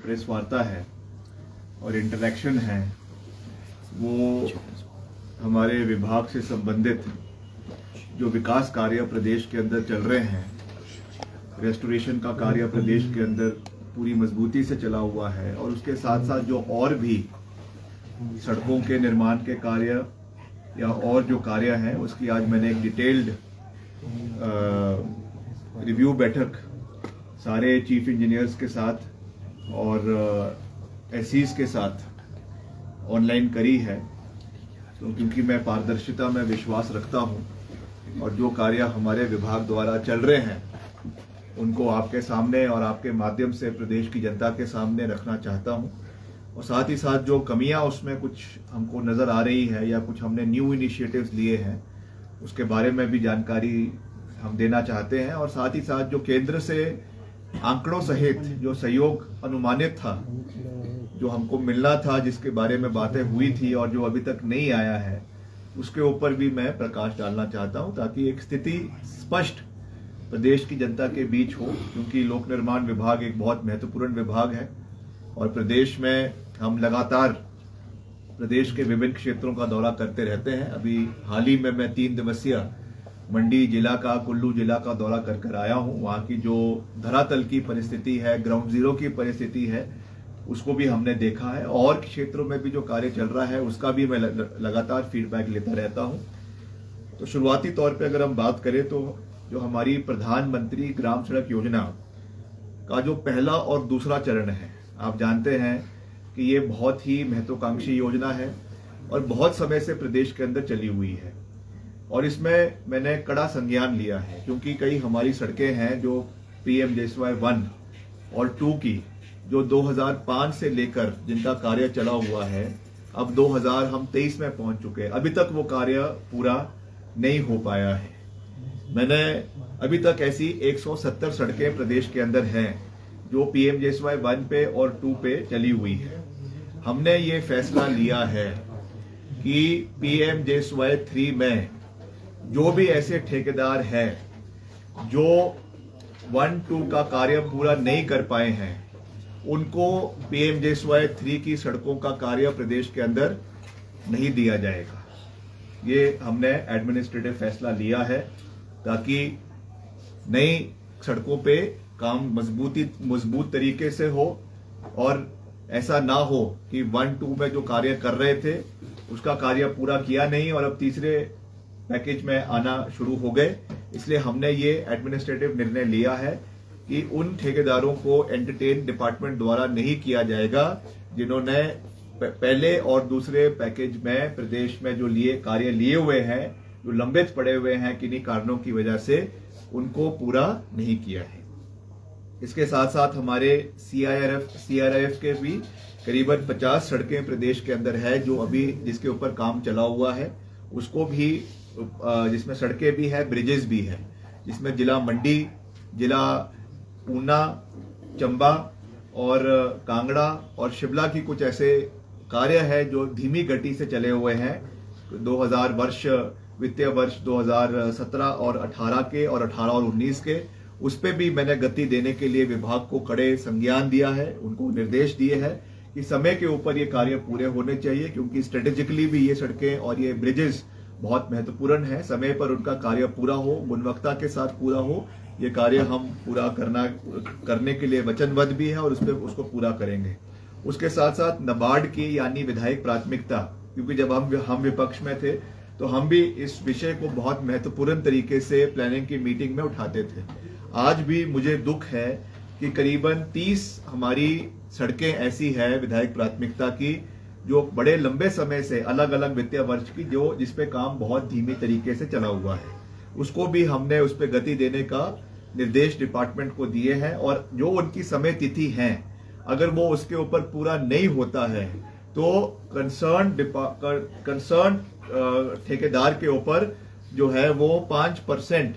Press वार्ता है और इंटरेक्शन है वो हमारे विभाग से संबंधित जो विकास कार्य प्रदेश के अंदर चल रहे हैं, रेस्टोरेशन का कार्य प्रदेश के अंदर पूरी मजबूती से चला हुआ है और उसके साथ साथ जो और भी सड़कों के निर्माण के कार्य या और जो कार्य हैं उसकी आज मैंने एक डिटेल्ड रिव्यू बैठक सारे चीफ इंजीनियर्स के साथ और एसईज के साथ ऑनलाइन करी है। तो क्योंकि मैं पारदर्शिता में विश्वास रखता हूं और जो कार्य हमारे विभाग द्वारा चल रहे हैं उनको आपके सामने और आपके माध्यम से प्रदेश की जनता के सामने रखना चाहता हूं और साथ ही साथ जो कमियां उसमें कुछ हमको नज़र आ रही है या कुछ हमने न्यू इनिशिएटिव्स लिए हैं उसके बारे में भी जानकारी हम देना चाहते हैं और साथ ही साथ जो केंद्र से आंकड़ों सहित जो सहयोग अनुमानित था, जो हमको मिलना था, जिसके बारे में बातें हुई थी और जो अभी तक नहीं आया है उसके ऊपर भी मैं प्रकाश डालना चाहता हूं ताकि एक स्थिति स्पष्ट प्रदेश की जनता के बीच हो। क्योंकि लोक निर्माण विभाग एक बहुत महत्वपूर्ण विभाग है और प्रदेश में हम लगातार प्रदेश के विभिन्न क्षेत्रों का दौरा करते रहते हैं। अभी हाल ही में मैं 3 दिवसीय मंडी जिला का, कुल्लू जिला का दौरा कर आया हूं। वहां की जो धरातल की परिस्थिति है, ग्राउंड जीरो की परिस्थिति है, उसको भी हमने देखा है और क्षेत्रों में भी जो कार्य चल रहा है उसका भी मैं लगातार फीडबैक लेता रहता हूं। तो शुरुआती तौर पे अगर हम बात करें तो जो हमारी प्रधानमंत्री ग्राम सड़क योजना का जो पहला और दूसरा चरण है, आप जानते हैं कि ये बहुत ही महत्वाकांक्षी योजना है और बहुत समय से प्रदेश के अंदर चली हुई है और इसमें मैंने कड़ा संज्ञान लिया है। क्योंकि कई हमारी सड़कें हैं जो PMJSY 1 और 2 की जो 2005 से लेकर जिनका कार्य चला हुआ है, अब 2023 में पहुंच चुके हैं, अभी तक वो कार्य पूरा नहीं हो पाया है। मैंने अभी तक ऐसी 170 सड़कें प्रदेश के अंदर हैं जो PMJSY 1 पे और 2 पे चली हुई है। हमने ये फैसला लिया है कि PMJSY 3 में जो भी ऐसे ठेकेदार हैं जो 1-2 का कार्य पूरा नहीं कर पाए हैं उनको PMJSY 3 की सड़कों का कार्य प्रदेश के अंदर नहीं दिया जाएगा। ये हमने एडमिनिस्ट्रेटिव फैसला लिया है ताकि नई सड़कों पे काम मजबूत तरीके से हो और ऐसा ना हो कि 1-2 में जो कार्य कर रहे थे उसका कार्य पूरा किया नहीं और अब तीसरे पैकेज में आना शुरू हो गए। इसलिए हमने ये एडमिनिस्ट्रेटिव निर्णय लिया है कि उन ठेकेदारों को एंटरटेन डिपार्टमेंट द्वारा नहीं किया जाएगा जिन्होंने पहले और दूसरे पैकेज में प्रदेश में जो कार्य लिए हुए हैं, जो लंबित पड़े हुए हैं किन्हीं कारणों की वजह से, उनको पूरा नहीं किया है। इसके साथ साथ हमारे CRIF के भी करीबन 50 सड़कें प्रदेश के अंदर है जो अभी जिसके ऊपर काम चला हुआ है, उसको भी जिसमें सड़कें भी है, ब्रिजेस भी है, जिसमें जिला मंडी, जिला ऊना, चंबा और कांगड़ा और शिमला की कुछ ऐसे कार्य है जो धीमी गति से चले हुए हैं। 2000 वित्तीय वर्ष 2017 और 18 के और 18 और 19 के, उस पे भी मैंने गति देने के लिए विभाग को कड़े संज्ञान दिया है, उनको निर्देश दिए हैं कि समय के ऊपर ये कार्य पूरे होने चाहिए। क्योंकि स्ट्रेटेजिकली भी ये सड़कें और ये ब्रिजेस बहुत महत्वपूर्ण है, समय पर उनका कार्य पूरा हो, गुणवत्ता के साथ पूरा हो। ये कार्य हम पूरा करने के लिए वचनबद्ध भी है और उसको पूरा करेंगे। उसके साथ साथ नाबार्ड की यानी विधायक प्राथमिकता, क्योंकि जब हम विपक्ष में थे तो हम भी इस विषय को बहुत महत्वपूर्ण तरीके से प्लानिंग की मीटिंग में उठाते थे। आज भी मुझे दुख है कि करीबन 30 हमारी सड़कें ऐसी है विधायक प्राथमिकता की जो बड़े लंबे समय से अलग अलग वित्तीय वर्ष की जिसपे काम बहुत धीमी तरीके से चला हुआ है, उसको भी हमने उस पर गति देने का निर्देश डिपार्टमेंट को दिए हैं और जो उनकी समय तिथि है, अगर वो उसके ऊपर पूरा नहीं होता है तो कंसर्न ठेकेदार के ऊपर जो है वो 5%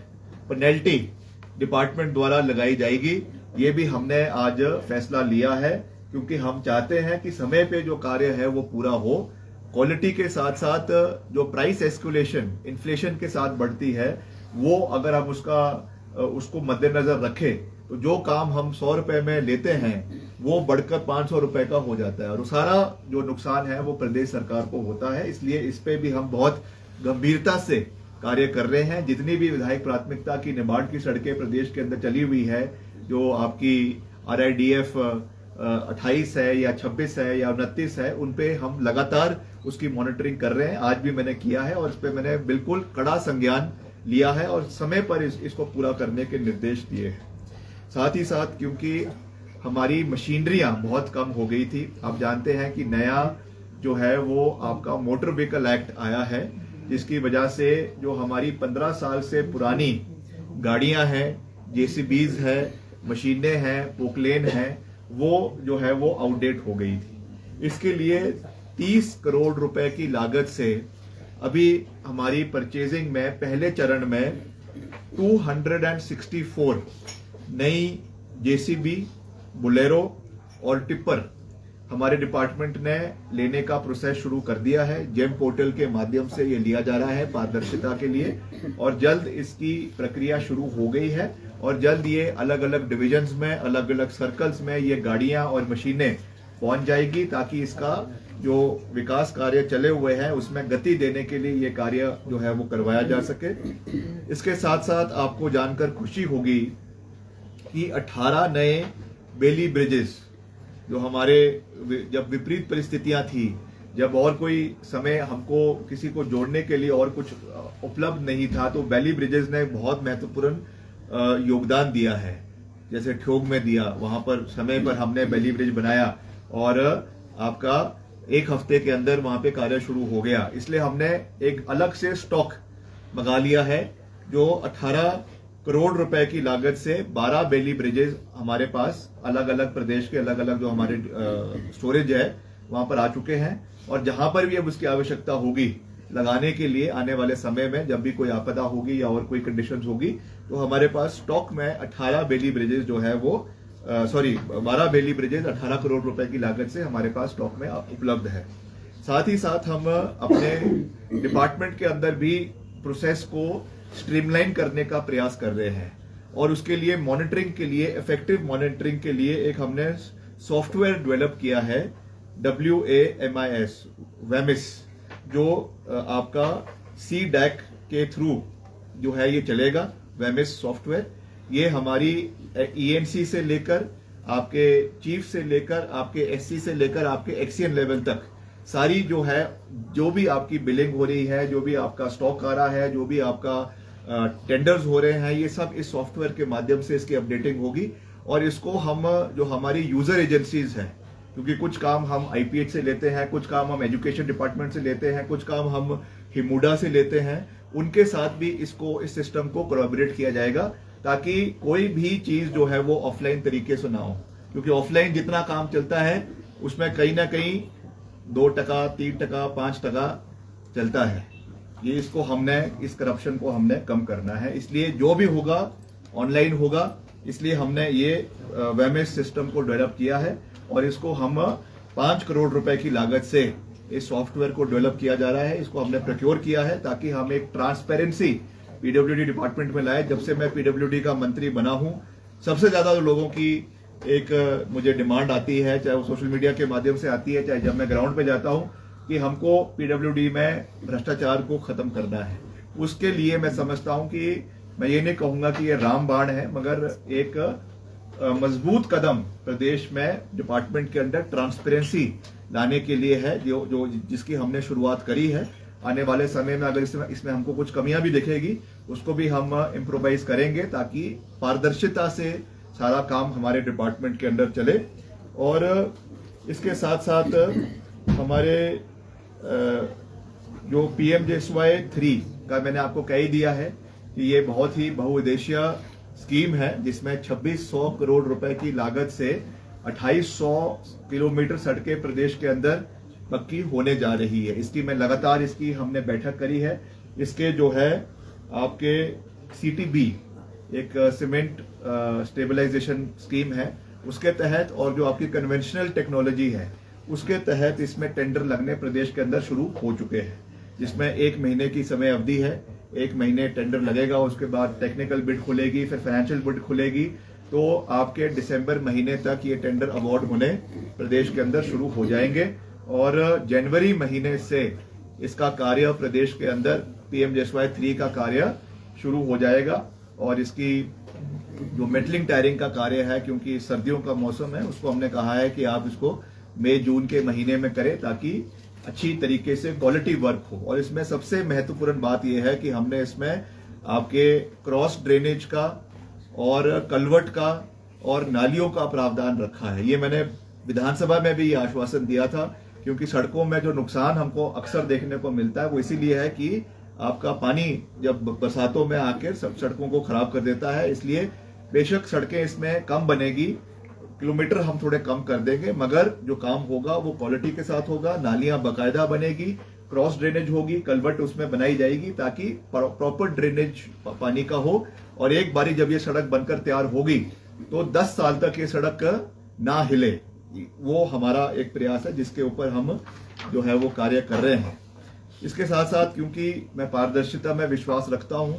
पेनल्टी डिपार्टमेंट द्वारा लगाई जाएगी। ये भी हमने आज फैसला लिया है क्योंकि हम चाहते हैं कि समय पे जो कार्य है वो पूरा हो। क्वालिटी के साथ साथ जो प्राइस एस्कुलेशन इन्फ्लेशन के साथ बढ़ती है, वो अगर हम उसको मद्देनजर रखें तो जो काम हम 100 रुपए में लेते हैं वो बढ़कर 500 रुपए का हो जाता है, और वो सारा जो नुकसान है वो प्रदेश सरकार को होता है। इसलिए इस पे भी हम बहुत गंभीरता से कार्य कर रहे हैं। जितनी भी विधायक प्राथमिकता की निमाड़ की सड़कें प्रदेश के अंदर चली हुई है, जो आपकी RIDF 28 है या 26 है या 29 है, उन पे हम लगातार उसकी मॉनिटरिंग कर रहे हैं। आज भी मैंने किया है और इस पे मैंने बिल्कुल कड़ा संज्ञान लिया है और समय पर इसको पूरा करने के निर्देश दिए हैं। साथ ही साथ क्योंकि हमारी मशीनरियां बहुत कम हो गई थी, आप जानते हैं कि नया जो है वो आपका मोटर व्हीकल एक्ट आया है, जिसकी वजह से जो हमारी 15 साल से पुरानी गाड़ियां हैं, JCBs है, मशीनें हैं, पोकलेन हैं, वो जो है वो आउटडेट हो गई थी। इसके लिए 30 करोड़ रुपए की लागत से अभी हमारी परचेजिंग में पहले चरण में 264 नई JCB, बुलेरो और टिप्पर हमारे डिपार्टमेंट ने लेने का प्रोसेस शुरू कर दिया है। जेम पोर्टल के माध्यम से ये लिया जा रहा है पारदर्शिता के लिए, और जल्द इसकी प्रक्रिया शुरू हो गई है और जल्द ये अलग अलग डिविजन्स में, अलग अलग सर्कल्स में ये गाड़ियां और मशीनें पहुंच जाएगी, ताकि इसका जो विकास कार्य चले हुए हैं उसमें गति देने के लिए ये कार्य जो है वो करवाया जा सके। इसके साथ साथ आपको जानकर खुशी होगी कि 18 नए बेली ब्रिजेस, जो हमारे जब विपरीत परिस्थितियां थी, जब और कोई समय हमको किसी को जोड़ने के लिए और कुछ उपलब्ध नहीं था, तो बेली ब्रिजेस ने बहुत महत्वपूर्ण योगदान दिया है। जैसे ठियोग में दिया, वहां पर समय पर हमने बेली ब्रिज बनाया और आपका 1 हफ्ते के अंदर वहां पे कार्य शुरू हो गया। इसलिए हमने एक अलग से स्टॉक मंगा लिया है, जो 18 करोड़ रुपए की लागत से 12 बेली ब्रिजेस हमारे पास अलग अलग प्रदेश के अलग अलग जो हमारे स्टोरेज है वहां पर आ चुके हैं, और जहां पर भी अब उसकी आवश्यकता होगी लगाने के लिए आने वाले समय में, जब भी कोई आपदा होगी या और कोई कंडीशंस होगी, तो हमारे पास स्टॉक में 18 बेली ब्रिजेस जो है वो 12 बेली ब्रिजेस 18 करोड़ रुपए की लागत से हमारे पास स्टॉक में उपलब्ध है। साथ ही साथ हम अपने डिपार्टमेंट के अंदर भी प्रोसेस को स्ट्रीमलाइन करने का प्रयास कर रहे हैं, और उसके लिए मॉनिटरिंग के लिए, इफेक्टिव मॉनिटरिंग के लिए एक हमने सॉफ्टवेयर डेवलप किया है, WAMIS, जो आपका CDAC के थ्रू जो है ये चलेगा। WAMIS सॉफ्टवेयर ये हमारी ENC से लेकर, आपके चीफ से लेकर, आपके SC से लेकर आपके एक्सियन लेवल तक सारी जो है, जो भी आपकी बिलिंग हो रही है, जो भी आपका स्टॉक आ रहा है, जो भी आपका टेंडर्स हो रहे हैं, ये सब इस सॉफ्टवेयर के माध्यम से इसकी अपडेटिंग होगी। और इसको हम जो हमारी यूजर एजेंसीज हैं, क्योंकि कुछ काम हम IPH से लेते हैं, कुछ काम हम एजुकेशन डिपार्टमेंट से लेते हैं, कुछ काम हम हिमुडा से लेते हैं, उनके साथ भी इसको, इस सिस्टम को कोलैबोरेट किया जाएगा, ताकि कोई भी चीज जो है वो ऑफलाइन तरीके से ना हो। क्योंकि ऑफलाइन जितना काम चलता है उसमें कहीं ना कहीं 2%, 3%, 5% चलता है। ये इसको हमने, इस करप्शन को हमने कम करना है, इसलिए जो भी होगा ऑनलाइन होगा। इसलिए हमने ये WAMIS सिस्टम को डेवलप किया है, और इसको हम 5 करोड़ रुपए की लागत से इस सॉफ्टवेयर को डेवलप किया जा रहा है। इसको हमने प्रोक्योर किया है ताकि हम एक ट्रांसपेरेंसी PWD डिपार्टमेंट में लाए। जब से मैं PWD का मंत्री बना हूं, सबसे ज्यादा लोगों की एक मुझे डिमांड आती है, चाहे वो सोशल मीडिया के माध्यम से आती है, चाहे जब मैं ग्राउंड पे जाता हूं, कि हमको PWD में भ्रष्टाचार को खत्म करना है। उसके लिए मैं समझता हूं कि मैं ये नहीं कहूंगा कि ये रामबाण है, मगर एक मजबूत कदम प्रदेश में डिपार्टमेंट के अंदर ट्रांसपेरेंसी लाने के लिए है, जो जिसकी हमने शुरुआत करी है। आने वाले समय में अगर इसमें हमको कुछ कमियां भी दिखेगी, उसको भी हम इम्प्रोवाइज करेंगे, ताकि पारदर्शिता से सारा काम हमारे डिपार्टमेंट के अंदर चले। और इसके साथ साथ हमारे जो PMJSY 3 का मैंने आपको कह ही दिया है कि ये बहुत ही बहुउद्देशीय स्कीम है, जिसमें 2600 करोड़ रुपए की लागत से 2800 किलोमीटर सड़कें प्रदेश के अंदर पक्की होने जा रही है। इसकी मैं लगातार इसकी हमने बैठक करी है। इसके जो है आपके CTB, एक सीमेंट स्टेबलाइजेशन स्कीम है, उसके तहत, और जो आपकी कन्वेंशनल टेक्नोलॉजी है उसके तहत इसमें टेंडर लगने प्रदेश के अंदर शुरू हो चुके हैं, जिसमें 1 महीने की समय अवधि है। 1 महीने टेंडर लगेगा, उसके बाद टेक्निकल बिड खुलेगी, फिर फाइनेंशियल बिड खुलेगी, तो आपके दिसंबर महीने तक ये टेंडर अवार्ड होने प्रदेश के अंदर शुरू हो जाएंगे और जनवरी महीने से इसका कार्य प्रदेश के अंदर PMJSY 3 का कार्य शुरू हो जाएगा। और इसकी जो मेटलिंग टायरिंग का कार्य है, क्योंकि सर्दियों का मौसम है, उसको हमने कहा है कि आप इसको मई जून के महीने में करें ताकि अच्छी तरीके से क्वालिटी वर्क हो। और इसमें सबसे महत्वपूर्ण बात यह है कि हमने इसमें आपके क्रॉस ड्रेनेज का और कलवर्ट का और नालियों का प्रावधान रखा है। ये मैंने विधानसभा में भी ये आश्वासन दिया था, क्योंकि सड़कों में जो नुकसान हमको अक्सर देखने को मिलता है वो इसीलिए है कि आपका पानी जब बरसातों में आकर सड़कों को खराब कर देता है। इसलिए बेशक सड़कें इसमें कम बनेगी, किलोमीटर हम थोड़े कम कर देंगे, मगर जो काम होगा वो क्वालिटी के साथ होगा। नालियां बाकायदा बनेगी, क्रॉस ड्रेनेज होगी, कलवर्ट उसमें बनाई जाएगी ताकि प्रॉपर ड्रेनेज पानी का हो। और एक बारी जब ये सड़क बनकर तैयार होगी तो 10 साल तक ये सड़क ना हिले, वो हमारा एक प्रयास है जिसके ऊपर हम जो है वो कार्य कर रहे हैं। इसके साथ साथ क्योंकि मैं पारदर्शिता में विश्वास रखता हूं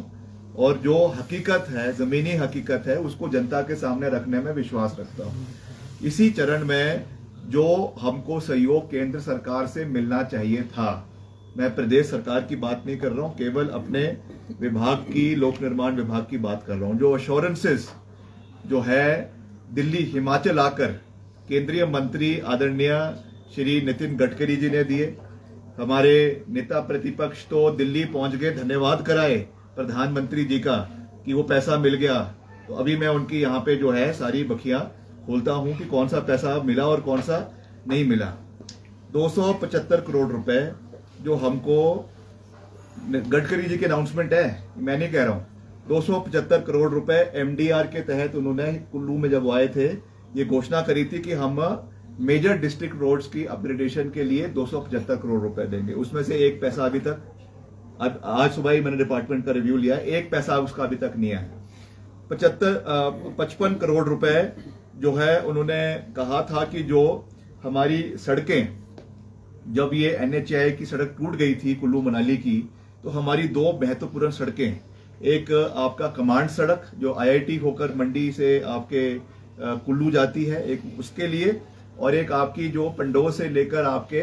और जो हकीकत है, जमीनी हकीकत है, उसको जनता के सामने रखने में विश्वास रखता हूं, इसी चरण में जो हमको सहयोग केंद्र सरकार से मिलना चाहिए था, मैं प्रदेश सरकार की बात नहीं कर रहा हूं, केवल अपने विभाग की, लोक निर्माण विभाग की बात कर रहा हूं। जो अश्योरेंसेस जो है दिल्ली हिमाचल आकर केंद्रीय मंत्री आदरणीय श्री नितिन गडकरी जी ने दिए, हमारे नेता प्रतिपक्ष तो दिल्ली पहुंच गए, धन्यवाद कराए प्रधानमंत्री जी का कि वो पैसा मिल गया। तो अभी मैं उनकी यहाँ पे जो है सारी बखियां खोलता हूं कि कौन सा पैसा मिला और कौन सा नहीं मिला। 275 करोड़ रुपए जो हमको, गडकरी जी के अनाउंसमेंट है, मैं नहीं कह रहा हूं, 275 करोड़ रुपए MDR के तहत उन्होंने कुल्लू में जब आए थे ये घोषणा करी थी कि हम मेजर डिस्ट्रिक्ट रोड्स की अपग्रेडेशन के लिए 275 करोड़ रुपए देंगे। उसमें से एक पैसा अभी तक, आज सुबह ही मैंने डिपार्टमेंट का रिव्यू लिया, एक पैसा उसका अभी तक नहीं है। 55 करोड़ रुपए जो है उन्होंने कहा था कि जो हमारी सड़कें, जब ये NHAI की सड़क टूट गई थी कुल्लू मनाली की, तो हमारी दो महत्वपूर्ण सड़कें, एक आपका कमांड सड़क जो IIT होकर मंडी से आपके कुल्लू जाती है, एक उसके लिए, और एक आपकी जो पंडोह से लेकर आपके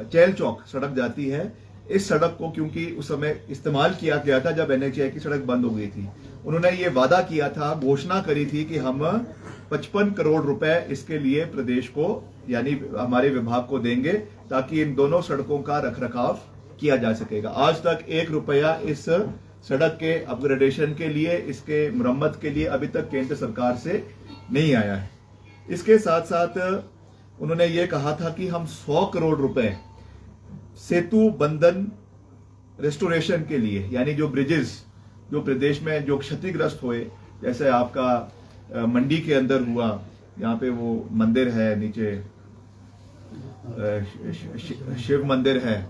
चैल चौक सड़क जाती है। इस सड़क को क्योंकि उस समय इस्तेमाल किया गया था जब NHAI की सड़क बंद हो गई थी, उन्होंने ये वादा किया था, घोषणा करी थी कि हम 55 करोड़ रुपए इसके लिए प्रदेश को यानी हमारे विभाग को देंगे ताकि इन दोनों सड़कों का रखरखाव किया जा सकेगा। आज तक 1 रुपया इस सड़क के अपग्रेडेशन के लिए, इसके मुरम्मत के लिए अभी तक केंद्र सरकार से नहीं आया है। इसके साथ साथ उन्होंने ये कहा था कि हम 100 करोड़ रुपए सेतु बंधन रेस्टोरेशन के लिए, यानी जो ब्रिजेस जो प्रदेश में जो क्षतिग्रस्त हुए, जैसे आपका मंडी के अंदर हुआ, यहाँ पे वो मंदिर है नीचे, शिव मंदिर है,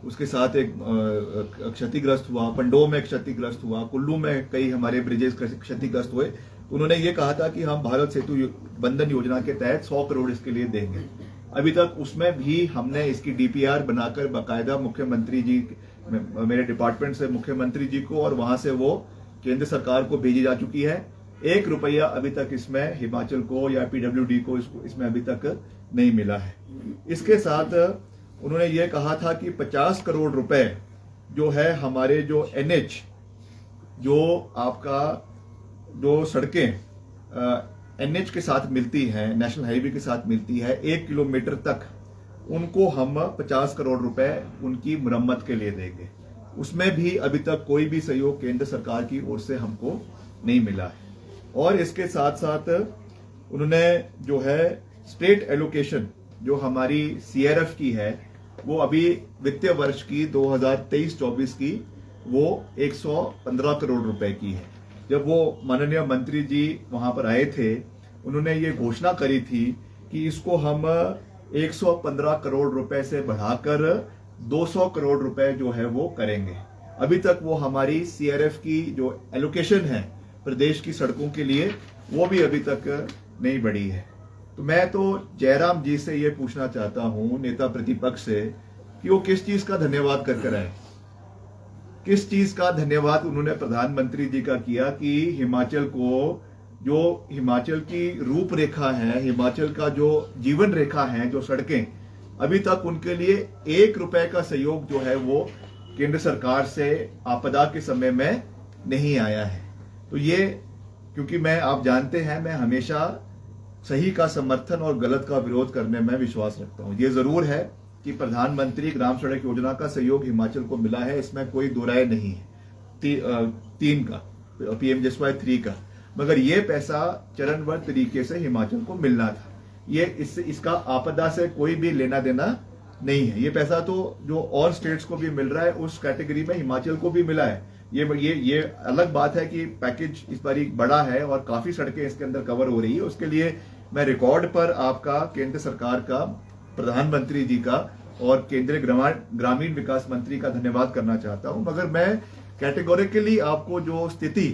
उसके साथ एक क्षतिग्रस्त हुआ, पंडोह में क्षतिग्रस्त हुआ, कुल्लू में कई हमारे ब्रिजेस क्षतिग्रस्त हुए। उन्होंने ये कहा था कि हम भारत सेतु बंधन योजना के तहत 100 करोड़ इसके लिए देंगे। अभी तक उसमें भी हमने इसकी DPR बनाकर बाकायदा मुख्यमंत्री जी, मेरे डिपार्टमेंट से मुख्यमंत्री जी को, और वहां से वो केंद्र सरकार को भेजी जा चुकी है। 1 रुपया अभी तक इसमें हिमाचल को या PWD को इसमें अभी तक नहीं मिला है। इसके साथ उन्होंने ये कहा था कि 50 करोड़ रुपए जो है हमारे जो NH, जो आपका जो सड़कें NH के साथ मिलती हैं, नेशनल हाईवे के साथ मिलती है 1 किलोमीटर तक, उनको हम 50 करोड़ रुपए उनकी मुरम्मत के लिए देंगे। उसमें भी अभी तक कोई भी सहयोग केंद्र सरकार की ओर से हमको नहीं मिला है। और इसके साथ साथ उन्होंने जो है स्टेट एलोकेशन जो हमारी CRF की है, वो अभी वित्तीय वर्ष की 2023-24 की वो 115 करोड़ रुपए की है। जब वो माननीय मंत्री जी वहां पर आए थे, उन्होंने ये घोषणा करी थी कि इसको हम 115 करोड़ रुपए से बढ़ाकर 200 करोड़ रुपए जो है वो करेंगे। अभी तक वो हमारी CRF की जो एलोकेशन है प्रदेश की सड़कों के लिए, वो भी अभी तक नहीं बढ़ी है। तो मैं तो जयराम जी से ये पूछना चाहता हूं, नेता प्रतिपक्ष से, कि वो किस चीज का धन्यवाद कर कर आए, किस चीज का धन्यवाद उन्होंने प्रधानमंत्री जी का किया कि हिमाचल को जो हिमाचल की रूपरेखा है, हिमाचल का जो जीवन रेखा है, जो सड़कें, अभी तक उनके लिए 1 रुपए का सहयोग जो है वो केंद्र सरकार से आपदा के समय में नहीं आया है। तो ये, क्योंकि आप जानते हैं, मैं हमेशा सही का समर्थन और गलत का विरोध करने में विश्वास रखता हूं। ये जरूर है कि प्रधानमंत्री ग्राम सड़क योजना का सहयोग हिमाचल को मिला है, इसमें कोई दो राय नहीं है, 3 का, PMJSY 3 का, मगर ये पैसा चरणबद्ध तरीके से हिमाचल को मिलना था। ये इसका आपदा से कोई भी लेना देना नहीं है। ये पैसा तो जो और स्टेट्स को भी मिल रहा है, उस कैटेगरी में हिमाचल को भी मिला है। ये अलग बात है कि पैकेज इस बार बड़ा है और काफी सड़कें इसके अंदर कवर हो रही है। उसके लिए मैं रिकॉर्ड पर आपका, केंद्र सरकार का, प्रधानमंत्री जी का और केंद्रीय ग्रामीण विकास मंत्री का धन्यवाद करना चाहता हूं। मगर मैं कैटेगोरिकली आपको जो स्थिति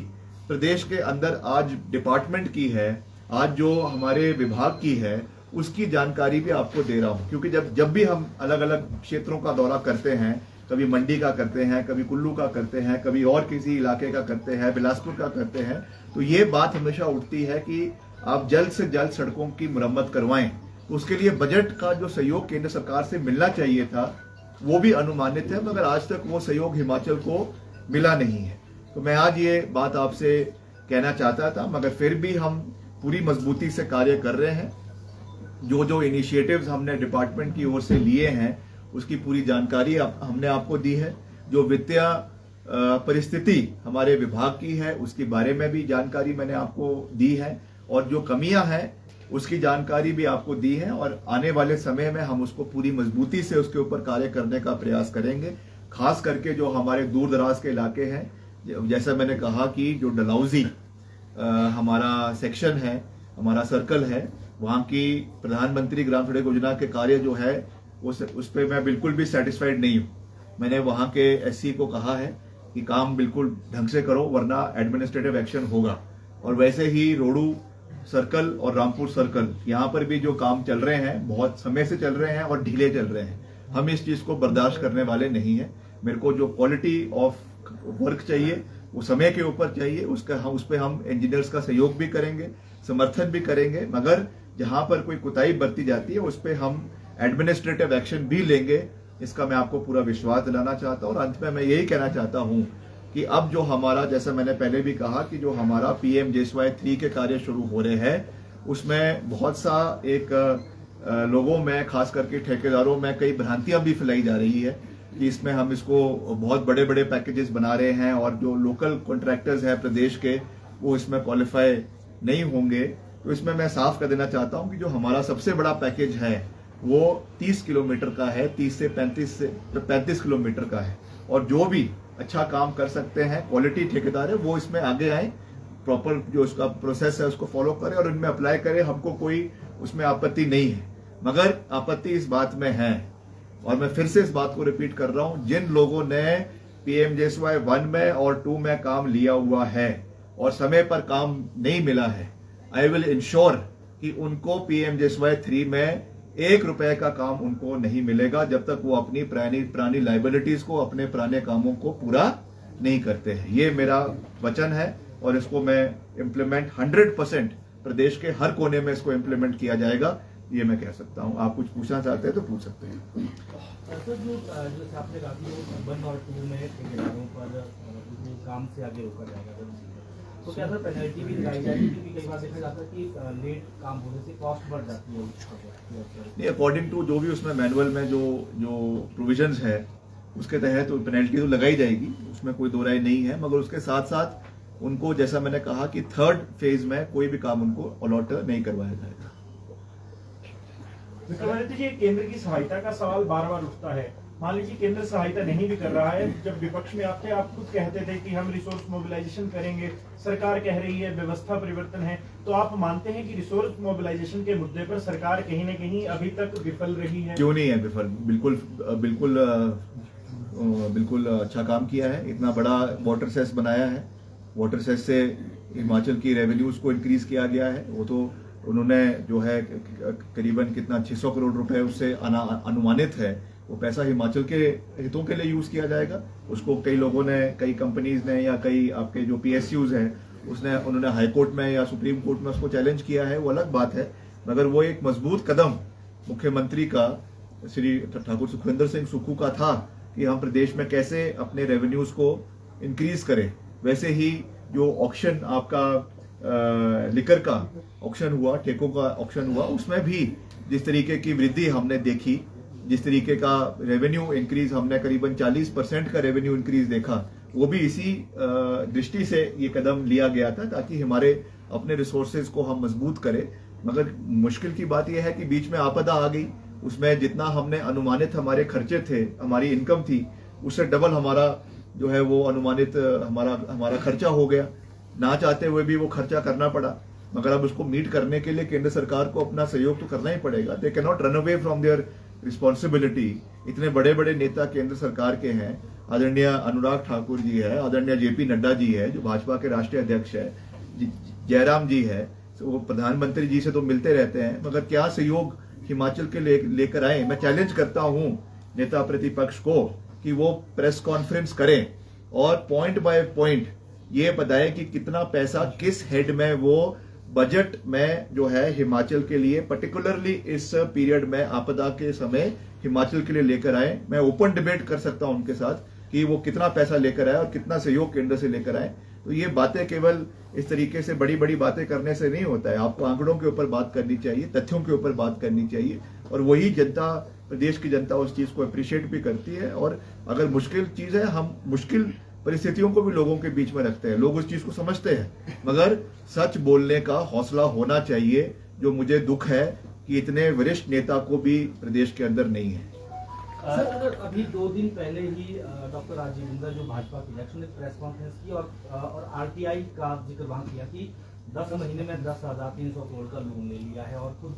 प्रदेश के अंदर आज डिपार्टमेंट की है, आज जो हमारे विभाग की है, उसकी जानकारी भी आपको दे रहा हूं। क्योंकि जब भी हम अलग अलग क्षेत्रों का दौरा करते हैं, कभी मंडी का करते हैं, कभी कुल्लू का करते हैं, कभी और किसी इलाके का करते हैं, बिलासपुर का करते हैं, तो ये बात हमेशा उठती है कि आप जल्द से जल्द सड़कों की मुरम्मत करवाएं। उसके लिए बजट का जो सहयोग केंद्र सरकार से मिलना चाहिए था, वो भी अनुमानित है, मगर आज तक वो सहयोग हिमाचल को मिला नहीं है। तो मैं आज ये बात आपसे कहना चाहता था, मगर फिर भी हम पूरी मजबूती से कार्य कर रहे हैं। जो इनिशिएटिव्स हमने डिपार्टमेंट की ओर से लिए हैं, उसकी पूरी जानकारी हमने आपको दी है। जो वित्तीय परिस्थिति हमारे विभाग की है, उसके बारे में भी जानकारी मैंने आपको दी है, और जो कमियां हैं उसकी जानकारी भी आपको दी है, और आने वाले समय में हम उसको पूरी मजबूती से उसके ऊपर कार्य करने का प्रयास करेंगे। खास करके जो हमारे दूर दराज के इलाके हैं, जैसा मैंने कहा कि जो डलहौजी हमारा सेक्शन है, हमारा सर्कल है, वहां की प्रधानमंत्री ग्राम सड़क योजना के कार्य जो है उस पर मैं बिल्कुल भी सेटिस्फाइड नहीं हूं। मैंने वहां के SC को कहा है कि काम बिल्कुल ढंग से करो, वरना एडमिनिस्ट्रेटिव एक्शन होगा। और वैसे ही रोडू सर्कल और रामपुर सर्कल, यहाँ पर भी जो काम चल रहे हैं, बहुत समय से चल रहे हैं और ढीले चल रहे हैं। हम इस चीज को बर्दाश्त करने वाले नहीं है। मेरे को जो क्वालिटी ऑफ वर्क चाहिए वो समय के ऊपर चाहिए, उस पर हम इंजीनियर्स का सहयोग भी करेंगे, समर्थन भी करेंगे, मगर जहां पर कोई कुताही बरती जाती है उस पर हम एडमिनिस्ट्रेटिव एक्शन भी लेंगे। इसका मैं आपको पूरा विश्वास दिलाना चाहता हूं। और अंत में मैं यही कहना चाहता हूं कि अब जो हमारा, जैसा मैंने पहले भी कहा कि जो हमारा PMJSY 3 के कार्य शुरू हो रहे हैं, उसमें बहुत सा लोगों में, खास करके ठेकेदारों में, कई भ्रांतियां भी फैलाई जा रही है कि इसमें हम इसको बहुत बड़े बड़े पैकेजेस बना रहे हैं और जो लोकल कॉन्ट्रैक्टर्स हैं प्रदेश के, वो इसमें क्वालिफाई नहीं होंगे। तो इसमें मैं साफ कर देना चाहता हूं कि जो हमारा सबसे बड़ा पैकेज है वो 30 किलोमीटर का है, 30 से 35 किलोमीटर का है। और जो भी अच्छा काम कर सकते हैं, क्वालिटी ठेकेदार है, वो इसमें आगे आए, प्रॉपर जो उसका प्रोसेस है उसको फॉलो करें और उनमें अप्लाई करें। हमको कोई उसमें आपत्ति नहीं है, मगर आपत्ति इस बात में है, और मैं फिर से इस बात को रिपीट कर रहा हूं, जिन लोगों ने PMJSY 1 में और 2 में काम लिया हुआ है और समय पर काम नहीं मिला है, आई विल इंश्योर कि उनको PMJSY 3 में 1 रुपए का काम उनको नहीं मिलेगा, जब तक वो अपनी पुरानी लाइबिलिटीज को, अपने पुराने कामों को पूरा नहीं करते हैं। ये मेरा वचन है और इसको मैं इम्प्लीमेंट 100% प्रदेश के हर कोने में इसको इम्प्लीमेंट किया जाएगा, ये मैं कह सकता हूं। आप कुछ पूछना चाहते हैं तो पूछ सकते हैं। सर, जैसे आपने कहा कि 1 और 2 में ठेकेदारों पर काम से आगे रोका जाएगा, तो क्या सर पेनल्टी भी लगाई जाएगी? क्योंकि कई बार देखा जाता है कि लेट काम होने से कॉस्ट बढ़ जाती है। नहीं, अकॉर्डिंग टू जो भी उसमें मैनुअल में जो प्रोविजंस है, उसके तहत तो पेनल्टी तो लगाई जाएगी, उसमें कोई दो राय नहीं है। मगर उसके साथ साथ उनको, जैसा मैंने कहा कि 3rd फेज में कोई भी काम उनको अलॉट नहीं करवाया जाएगा। विक्रमादित्य जी, केंद्र की सहायता का सवाल बार बार उठता है। मान लीजिए केंद्र सहायता नहीं भी कर रहा है, जब विपक्ष में आते आप खुद कहते थे कि हम रिसोर्स मोबिलाइजेशन करेंगे, सरकार कह रही है व्यवस्था परिवर्तन है, तो आप मानते हैं कि रिसोर्स मोबिलाइजेशन के मुद्दे पर सरकार कहीं न कहीं अभी तक विफल रही है? क्यों नहीं है विफल? बिल्कुल अच्छा काम किया है। इतना बड़ा वाटर सेस बनाया है, वाटर सेस से हिमाचल की रेवेन्यूज को इंक्रीज किया गया है। वो तो उन्होंने जो है करीबन कितना 600 करोड़ रुपए उससे अनुमानित है, वो पैसा हिमाचल के हितों के लिए यूज किया जाएगा। उसको कई लोगों ने, कई कंपनीज ने, या कई आपके जो PSUs हैं, उन्होंने हाई कोर्ट में या सुप्रीम कोर्ट में उसको चैलेंज किया है, वो अलग बात है, मगर वो एक मजबूत कदम मुख्यमंत्री का श्री ठाकुर सुखविंदर सिंह सुक्खू का था कि हम प्रदेश में कैसे अपने रेवेन्यूज को इंक्रीज करें। वैसे ही जो ऑक्शन आपका लिकर का ऑक्शन हुआ, ठेकों का ऑक्शन हुआ, उसमें भी जिस तरीके की वृद्धि हमने देखी, जिस तरीके का रेवेन्यू इंक्रीज हमने करीबन 40% का रेवेन्यू इंक्रीज देखा, वो भी इसी दृष्टि से ये कदम लिया गया था ताकि हमारे अपने रिसोर्सेज को हम मजबूत करें। मगर मुश्किल की बात यह है कि बीच में आपदा आ गई, उसमें जितना हमने अनुमानित हमारे खर्चे थे, हमारी इनकम थी, उससे डबल हमारा जो है वो अनुमानित हमारा खर्चा हो गया। ना चाहते हुए भी वो खर्चा करना पड़ा, मगर अब उसको मीट करने के लिए केंद्र सरकार को अपना सहयोग तो करना ही पड़ेगा। They can not run away from their responsibility. इतने बड़े बड़े नेता केंद्र सरकार के हैं, आदरणीय अनुराग ठाकुर जी है, आदरणीय जेपी नड्डा जी है जो भाजपा के राष्ट्रीय अध्यक्ष है, जयराम जी है, वो प्रधानमंत्री जी से तो मिलते रहते हैं, मगर क्या सहयोग हिमाचल के लेकर आए। मैं चैलेंज करता हूं नेता प्रतिपक्ष को कि वो प्रेस कॉन्फ्रेंस करें और पॉइंट बाय पॉइंट ये बताए कि कितना पैसा किस हेड में वो बजट में जो है हिमाचल के लिए, पर्टिकुलरली इस पीरियड में आपदा के समय हिमाचल के लिए लेकर आए। मैं ओपन डिबेट कर सकता हूं उनके साथ कि वो कितना पैसा लेकर आए और कितना सहयोग केंद्र से लेकर आए। तो ये बातें केवल इस तरीके से बड़ी बड़ी बातें करने से नहीं होता है, आपको आंकड़ों के ऊपर बात करनी चाहिए, तथ्यों के ऊपर बात करनी चाहिए, और वही जनता, प्रदेश की जनता उस चीज को अप्रिशिएट भी करती है। और अगर मुश्किल चीज है, हम मुश्किल परिस्थितियों को भी लोगों के बीच में रखते हैं, लोग उस चीज को समझते हैं, मगर सच बोलने का हौसला होना चाहिए, जो मुझे दुख है कि इतने वरिष्ठ नेता को भी प्रदेश के अंदर नहीं है। सर, अगर अभी 2 दिन पहले ही डॉक्टर राजीव बिंदल जो भाजपा के अध्यक्ष ने प्रेस कॉन्फ्रेंस की और आरटीआई का जिक्र वहां किया कि 10 महीने में 10,300 करोड़ का लोन ले लिया है, और खुद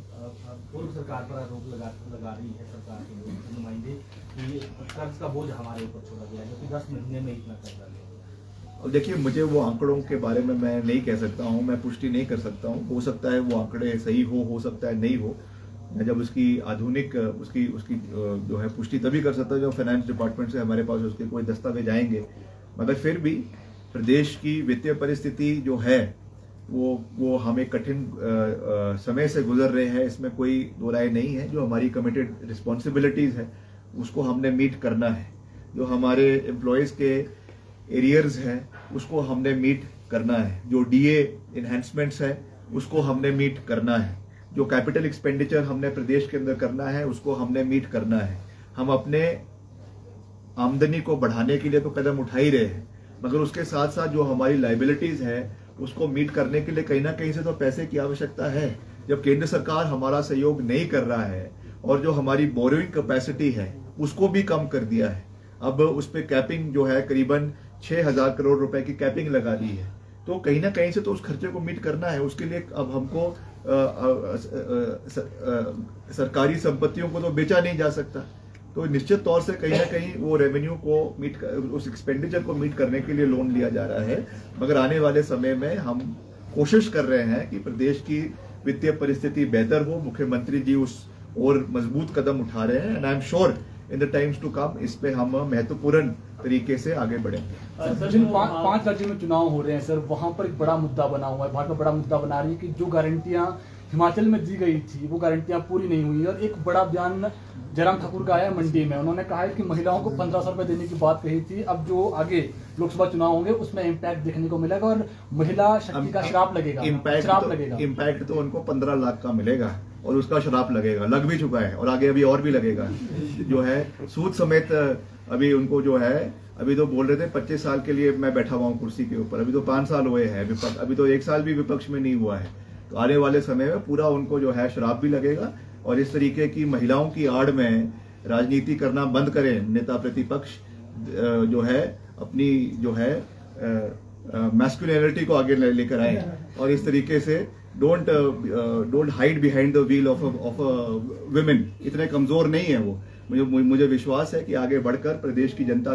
पूर्व सरकार पर आरोप लगा रही है सरकार के नुमाइंदे कि कर्ज का बोझ हमारे ऊपर छोड़ा गया है, क्योंकि 10 महीने में इतना कर्जा लिया। और देखिए, मुझे वो आंकड़ों के बारे में मैं नहीं कह सकता हूं, मैं पुष्टि नहीं कर सकता हूं। हो सकता है वो आंकड़े सही हो सकता है नहीं हो। मैं जब उसकी आधुनिक उसकी जो है पुष्टि तभी कर सकता हूं जब फाइनेंस डिपार्टमेंट से हमारे पास उसके कोई दस्तावेज आएंगे। मगर फिर भी प्रदेश की वित्तीय परिस्थिति जो है वो हमें कठिन समय से गुजर रहे हैं, इसमें कोई दो राय नहीं है। जो हमारी कमिटेड रिस्पॉन्सिबिलिटीज है उसको हमने मीट करना है, जो हमारे एम्प्लॉयज के एरियर्स हैं उसको हमने मीट करना है, जो डीए इनहेंसमेंट्स है उसको हमने मीट करना है, जो कैपिटल एक्सपेंडिचर हमने प्रदेश के अंदर करना है उसको हमने मीट करना है। हम अपने आमदनी को बढ़ाने के लिए तो कदम उठा ही रहे हैं, मगर उसके साथ साथ जो हमारी लाइबिलिटीज है उसको मीट करने के लिए कहीं ना कहीं से तो पैसे की आवश्यकता है। जब केंद्र सरकार हमारा सहयोग नहीं कर रहा है और जो हमारी बोरोइंग कैपेसिटी है उसको भी कम कर दिया है, अब उस पर कैपिंग जो है करीबन 6,000 करोड़ रुपए की कैपिंग लगा दी है, तो कहीं ना कहीं से तो उस खर्चे को मीट करना है। उसके लिए अब हमको सरकारी संपत्तियों को तो बेचा नहीं जा सकता, तो निश्चित तौर से कहीं ना कहीं वो रेवेन्यू को मीट, उस एक्सपेंडिचर को मीट करने के लिए लोन लिया जा रहा है। मगर आने वाले समय में हम कोशिश कर रहे हैं कि प्रदेश की वित्तीय परिस्थिति बेहतर हो। मुख्यमंत्री जी उस और मजबूत कदम उठा रहे हैं, and I am sure in the times to come इस पे हम महत्वपूर्ण तरीके से आगे बढ़ेंगे। जिन 5 राज्यों में चुनाव हो रहे हैं सर, वहां पर एक बड़ा मुद्दा बना हुआ है, भाजपा बड़ा मुद्दा बना रही है कि जो गारंटियां हिमाचल में दी गई थी वो गारंटियां पूरी नहीं हुई। और एक बड़ा बयान जयराम ठाकुर का आया मंडी में, उन्होंने कहा है कि महिलाओं को 1500 रुपए देने की बात कही थी। अब जो आगे लोकसभा चुनाव होंगे उसमें इम्पैक्ट देखने को मिलेगा और महिला शक्ति का श्राप लगेगा। इम्पैक्ट तो उनको 15 लाख का मिलेगा और उसका श्राप लगेगा, लग भी चुका है और आगे अभी और भी लगेगा। जो है सूद समेत अभी उनको जो है, अभी तो बोल रहे थे 25 साल के लिए मैं बैठा हुआ हूँ कुर्सी के ऊपर, अभी तो 5 साल हुए हैं विपक्ष, अभी तो 1 साल भी विपक्ष में नहीं हुआ है। तो आने वाले समय में पूरा उनको जो है श्राप भी लगेगा। और इस तरीके की महिलाओं की आड़ में राजनीति करना बंद करें नेता प्रतिपक्ष, जो है अपनी जो है मैस्कुलिनिटी को आगे लेकर आए और इस तरीके से don't hide behind the wheel of women. इतने कमजोर नहीं है वो। मुझे विश्वास है कि आगे बढ़कर प्रदेश की जनता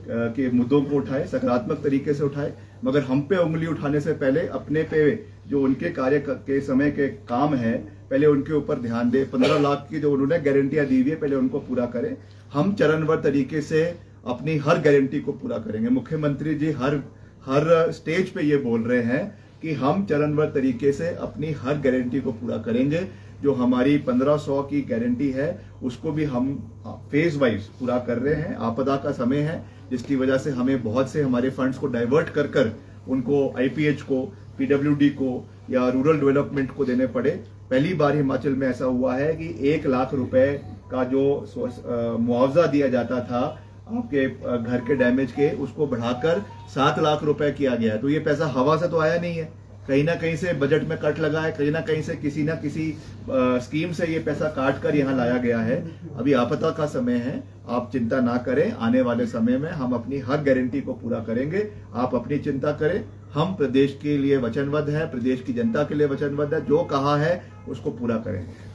के मुद्दों को उठाए, सकारात्मक तरीके से उठाए, मगर हम पे उंगली उठाने से पहले अपने पे जो उनके कार्य के समय के काम है पहले उनके ऊपर ध्यान दे। 15 लाख की जो उन्होंने गारंटियां दी हुई है पहले उनको पूरा करें। हम चरणबद्ध तरीके से अपनी हर गारंटी को पूरा करेंगे। मुख्यमंत्री जी हर स्टेज पे ये बोल रहे हैं कि हम चरणबद्ध तरीके से अपनी हर गारंटी को पूरा करेंगे। जो हमारी 1500 की गारंटी है उसको भी हम फेज वाइज पूरा कर रहे हैं। आपदा का समय है जिसकी वजह से हमें बहुत से हमारे फंड्स को डाइवर्ट कर कर उनको आईपीएच को, पीडब्ल्यूडी को या रूरल डेवलपमेंट को देने पड़े। पहली बार हिमाचल में ऐसा हुआ है कि 1 लाख रुपए का जो मुआवजा दिया जाता था आपके घर के डैमेज के, उसको बढ़ाकर 7 लाख रुपए किया गया। तो ये पैसा हवा से तो आया नहीं है, कहीं ना कहीं से बजट में कट लगा है, कहीं ना कहीं से किसी ना किसी स्कीम से ये पैसा काट कर यहाँ लाया गया है। अभी आपदा का समय है, आप चिंता ना करें, आने वाले समय में हम अपनी हर गारंटी को पूरा करेंगे। आप अपनी चिंता करें, हम प्रदेश के लिए वचनबद्ध हैं, प्रदेश की जनता के लिए वचनबद्ध है। जो कहा है उसको पूरा करेंगे।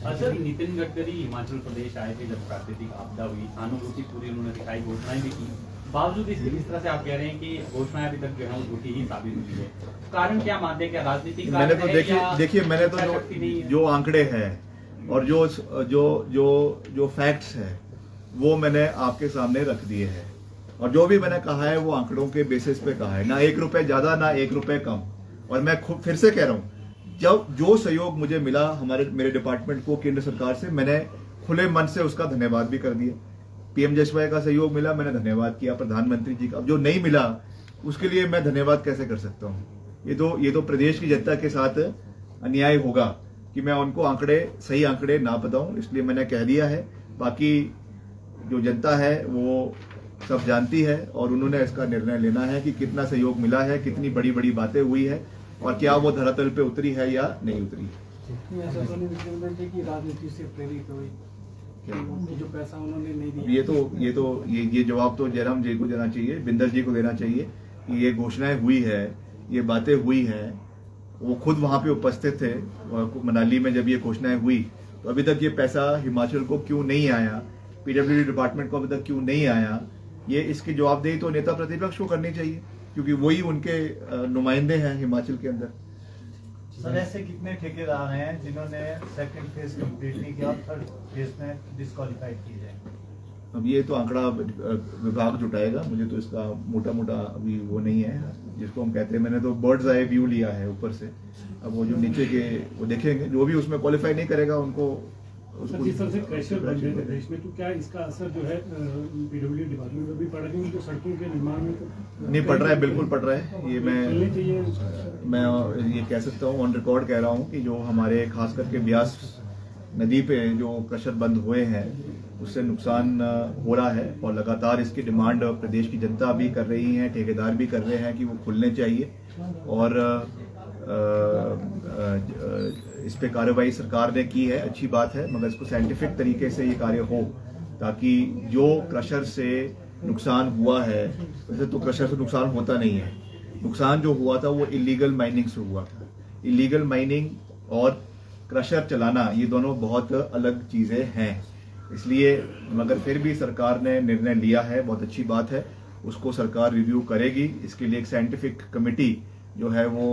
अच्छा, नितिन गडकरी हिमाचल प्रदेश आए थे जब प्राकृतिक आपदा हुई, सहानुभूति पूरी उन्होंने दिखाई, घोषणाएं भी की। बावजूद इस तरह से आप कह रहे हैं कि घोषणाएं अभी तक जो है झूठी ही साबित हुई है, कारण क्या मानते हैं? क्या राजनीतिक मैंने तो देखिए मैंने तो जो आंकड़े हैं और जो फैक्ट्स हैं वो मैंने आपके सामने रख दिए हैं, और जो भी मैंने कहा है वो आंकड़ों के बेसिस पे कहा है, ना 1 रुपए ज्यादा ना 1 रुपए कम। और मैं खुद फिर से कह रहा हूं, जब जो सहयोग मुझे मिला मेरे डिपार्टमेंट को केंद्र सरकार से, मैंने खुले मन से उसका धन्यवाद भी कर दिया। पीएमजेएसवाई का सहयोग मिला, मैंने धन्यवाद किया। प्रधानमंत्री जी का जो नहीं मिला उसके लिए मैं धन्यवाद कैसे कर सकता हूं? ये तो प्रदेश की जनता के साथ अन्याय होगा कि मैं उनको सही आंकड़े ना बताऊं, इसलिए मैंने कह दिया है। बाकी जो जनता है वो सब जानती है और उन्होंने इसका निर्णय लेना है कि कितना सहयोग मिला है, कितनी बड़ी बड़ी बातें हुई है और क्या वो धरातल पे उतरी है या नहीं उतरी। ऐसा तो नहीं मुख्यमंत्री की राजनीति से प्रेरित हुई, जो पैसा उन्होंने नहीं दिया। ये जवाब तो जयराम जी को देना चाहिए, बिंदर जी को देना चाहिए कि ये घोषणाएं हुई है, ये बातें हुई हैं। वो खुद वहां पे उपस्थित थे मनाली में जब ये घोषणाएं हुई, तो अभी तक ये पैसा हिमाचल को क्यों नहीं आया, पीडब्ल्यूडी डिपार्टमेंट को अभी तक क्यों नहीं आया, ये इसकी जवाबदेही तो नेता प्रतिपक्ष को करनी चाहिए, क्योंकि वही उनके नुमाइंदे हैं हिमाचल के अंदर। सर, ऐसे कितने ठेकेदार हैं जिन्होंने सेकंड फेज कंप्लीट नहीं किया, थर्ड फेज में डिस्क्वालीफाइड किए जाए? अब ये तो आंकड़ा विभाग जुटाएगा, मुझे तो इसका मोटा अभी वो नहीं है जिसको हम कहते हैं। मैंने तो बर्ड्स आई व्यू लिया है ऊपर से, अब वो जो नीचे के वो देखेंगे, जो भी उसमें क्वालिफाई नहीं करेगा उनको जिस तरह से क्रैशर बन रहे हैं देश में, तो क्या इसका असर जो है पीडब्ल्यूडी डिपार्टमेंट में भी पड़ रहा है? जो सड़कों के निर्माण में तो नहीं पड़ रहा है, बिल्कुल पड़ रहा है। ये मैं ये कह सकता हूँ, ऑन रिकॉर्ड कह रहा हूँ कि जो हमारे खास करके ब्यास नदी पे जो क्रशर बंद हुए हैं उससे नुकसान हो रहा है, और लगातार इसकी डिमांड प्रदेश की जनता भी कर रही है, ठेकेदार भी कर रहे हैं कि वो खुलने चाहिए। और इस पे कार्रवाई सरकार ने की है, अच्छी बात है, मगर इसको साइंटिफिक तरीके से ये कार्य हो, ताकि जो क्रशर से नुकसान हुआ है, वैसे तो क्रशर से नुकसान होता नहीं है, नुकसान जो हुआ था वो इलीगल माइनिंग से हुआ था। इलीगल माइनिंग और क्रशर चलाना ये दोनों बहुत अलग चीजें हैं, इसलिए मगर फिर भी सरकार ने निर्णय लिया है, बहुत अच्छी बात है, उसको सरकार रिव्यू करेगी। इसके लिए एक साइंटिफिक कमेटी जो है वो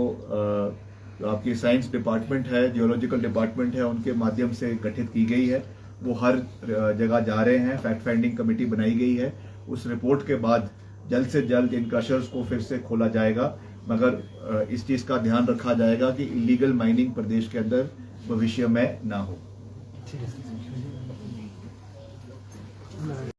जो आपकी साइंस डिपार्टमेंट है, जियोलॉजिकल डिपार्टमेंट है, उनके माध्यम से गठित की गई है। वो हर जगह जा रहे हैं, फैक्ट फाइंडिंग कमेटी बनाई गई है। उस रिपोर्ट के बाद जल्द से जल्द इन क्रशर्स को फिर से खोला जाएगा, मगर इस चीज का ध्यान रखा जाएगा कि इलीगल माइनिंग प्रदेश के अंदर भविष्य में ना हो।